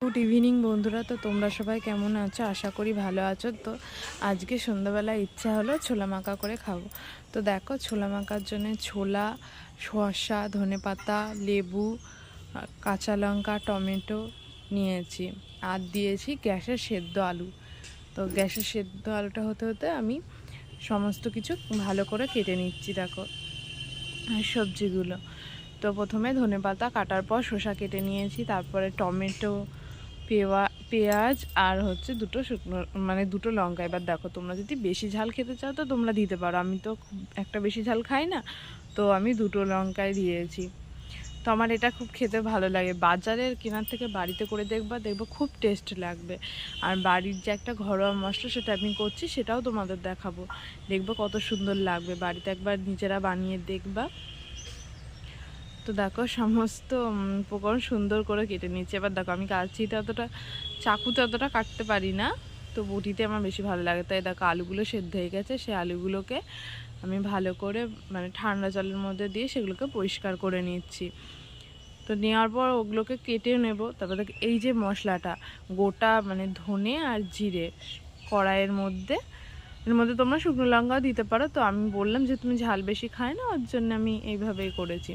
Good evening বন্ধুরা। তো তোমরা সবাই কেমন আছো? আশা করি ভালো আছো। তো আজকে সন্ধ্যাবেলা ইচ্ছা হলো ছোলা মাখা করে খাবো। তো দেখো, ছোলা মাখার জন্য ছোলা, শসা, ধনেপাতা, লেবু, কাঁচা লঙ্কা, টমেটো নিয়েছি। আর দিয়েছি গ্যাসের সেদ্ধ আলু। তো গ্যাসের সেদ্ধ আলুটা হতে হতে আমি সমস্ত কিছু ভালো করে কেটে নিচ্ছি। দেখো সবজিগুলো। তো প্রথমে ধনেপাতা কাটার পর শসা কেটে নিয়েছি, তারপরে টমেটো, পেঁয়াজ আর হচ্ছে দুটো শুকনো দুটো লঙ্কা। এবার দেখো, তোমরা যদি বেশি ঝাল খেতে চাও তো তোমরা দিতে পারো। আমি তো খুব একটা বেশি ঝাল খাই না, তো আমি দুটো লঙ্কাই দিয়েছি। তো আমার এটা খুব খেতে ভালো লাগে। বাজারের কেনার থেকে বাড়িতে করে দেখবো খুব টেস্ট লাগবে। আর বাড়ির যে একটা ঘরোয়া মশলা সেটা আমি করছি, সেটাও তোমাদের দেখাবো। দেখবো কত সুন্দর লাগবে। বাড়িতে একবার নিজেরা বানিয়ে দেখবা। তো দেখো সমস্ত উপকরণ সুন্দর করে কেটে নিচ্ছি। এবার দেখো, আমি চাকুতে অতটা কাটতে পারি না, তো বটিতে আমার বেশি ভালো লাগে। তাই দেখো, আলুগুলো সেদ্ধ হয়ে গেছে। সেই আলুগুলোকে আমি ভালো করে ঠান্ডা জলের মধ্যে দিয়ে সেগুলোকে পরিষ্কার করে নিচ্ছি। তো নেওয়ার পর ওগুলোকে কেটে নেব। তারপর দেখো, এই যে মশলাটা গোটা ধনে আর জিরে কড়াইয়ের মধ্যে, এর মধ্যে তোমরা শুকনো লঙ্কাও দিতে পারো। তো আমি বললাম যে তুমি ঝাল বেশি খায় না, ওর জন্য আমি এইভাবেই করেছি।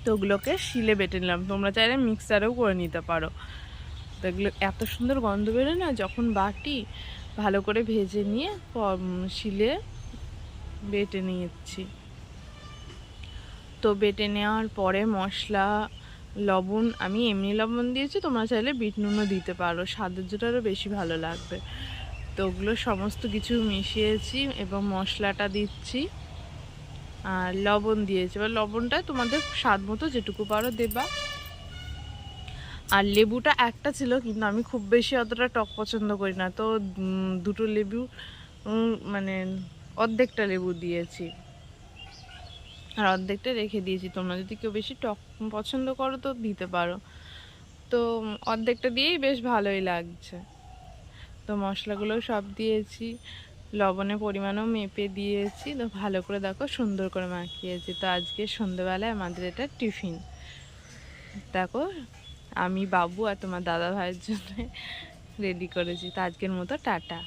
তো ওগুলোকে শিলে বেটে নিলাম। তোমরা চাইলে মিক্সারেও করে নিতে পারো। তো এগুলো এত সুন্দর গন্ধ বেরোয় না যখন বাটি। ভালো করে ভেজে নিয়ে শিলে বেটে নিয়েছি। তো বেটে নেওয়ার পরে মশলা, লবণ, আমি এমনি লবণ দিয়েছি, তোমরা চাইলে বিট নুনও দিতে পারো, স্বাদের জন্য আরও বেশি ভালো লাগবে। তো ওগুলো সমস্ত কিছু মিশিয়েছি এবং মশলাটা দিচ্ছি আর লবণ দিয়েছি। এবার লবণটা তোমাদের স্বাদ মতো যেটুকু পারো দেবা। আর লেবুটা একটা ছিল, কিন্তু আমি খুব বেশি অতটা টক পছন্দ করি না, তো দুটো লেবু মানে অর্ধেকটা লেবু দিয়েছি আর অর্ধেকটা রেখে দিয়েছি। তোমরা যদি কেউ বেশি টক পছন্দ করো তো দিতে পারো। তো অর্ধেকটা দিয়েই বেশ ভালোই লাগছে। তো মশলাগুলো সব দিয়েছি, লবণের পরিমাণও মেপে দিয়েছি। তো ভালো করে দেখো সুন্দর করে মাখিয়েছি। তো আজকে সন্ধ্যেবেলায় আমাদের এটা টিফিন। দেখো, আমি, বাবু আর তোমার দাদা ভাইয়ের জন্য রেডি করেছি। তো আজকের মতো টাটা।